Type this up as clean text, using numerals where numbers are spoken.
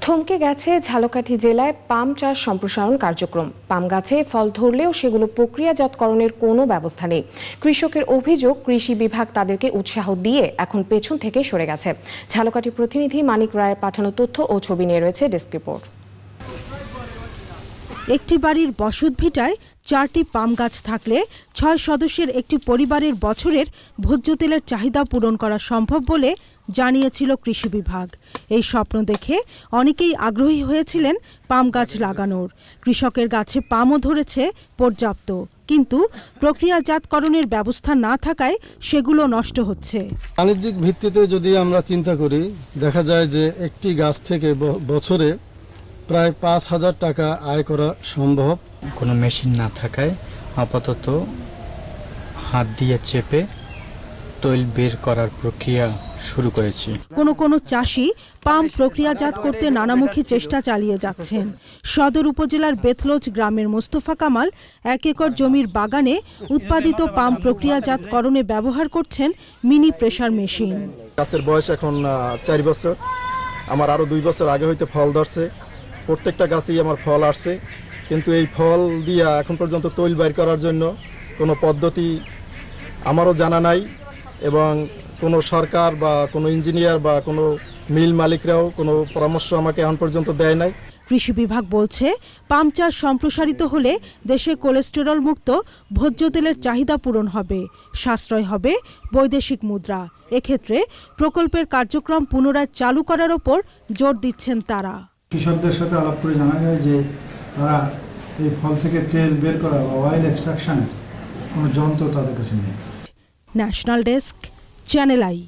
থমকে গেছে ঝালকাঠি জেলায় পাম চাষ সম্প্রসারণ কার্যক্রম। পাম গাছে ফল ধরলেও সেগুলো প্রক্রিয়াজাতকরণের কোনো ব্যবস্থা নেই। কৃষকের অভিযোগ, কৃষি বিভাগ তাদেরকে উৎসাহ দিয়ে এখন পেছন থেকে সরে গেছে। ঝালকাঠি প্রতিনিধি মানিক রায়ের পাঠানো তথ্য ও ছবি নিয়ে রয়েছে ডেস্ক রিপোর্ট। একটি বাড়ির বসতভিটায় 4টি পাম গাছ থাকলে 6 সদস্যের একটি পরিবারের বছরের ভোজ্য তেলের চাহিদা পূরণ করা সম্ভব বলে জানিয়েছিল কৃষি বিভাগ। এই স্বপ্ন দেখে অনেকেই আগ্রহী হয়েছিলেন পাম গাছ লাগানোর। কৃষকের গাছে পামও ধরেছে পর্যাপ্ত, কিন্তু প্রক্রিয়াজাতকরণের ব্যবস্থা না থাকায় সেগুলো নষ্ট হচ্ছে। বাণিজ্যিক ভিত্তিতে যদি আমরা চিন্তা করি, দেখা যায় যে একটি গাছ থেকে বছরে প্রায় 5,000 টাকা আয় করা সম্ভব। কোনো মেশিন না থাকায় আপাতত হাত দিয়ে চেপে তৈল বের করার প্রক্রিয়া শুরু করেছি। কোনো চাষি পাম প্রক্রিয়াজাত করতে নানামুখী চেষ্টা চালিয়ে যাচ্ছেন। সদর উপজেলার বেথলোজ গ্রামের মোস্তফা কামাল 1 একর জমির বাগানে উৎপাদিত পাম প্রক্রিয়াজাতকরণে ব্যবহার করছেন মিনি প্রেসার মেশিন। গাছের বয়স এখন 4 বছর। আমার আরো 2 বছর আগে হইতে ফল ধরছে, প্রত্যেকটা গাছেই আমার ফল আসছে, কিন্তু এই ফল দিয়া এখন পর্যন্ত তৈল বের করার জন্য কোনো পদ্ধতি আমারও জানা নাই, এবং কোনো সরকার বা কোনো ইঞ্জিনিয়ার বা কোনো মিল মালিকরাও কোনো পরামর্শ আমাকে এখন পর্যন্ত দেয় নাই। কৃষি বিভাগ বলছে, পাম চাষ সম্প্রসারিত হলে দেশে কোলেস্টেরল মুক্ত ভোজ্য তেলের চাহিদা পূরণ হবে, সাশ্রয় হবে বৈদেশিক মুদ্রা। এক্ষেত্রে প্রকল্পের কার্যক্রম পুনরায় চালু করার ওপর জোর দিচ্ছেন তারা। কৃষকদের সাথে আলাপ করে জানা যায় যে তারা এই ফল থেকে তেল বের করা বা অয়েল এক্সট্রাকশনের কোনো যন্ত্র তাদের কাছে নেই। National desk, channel I.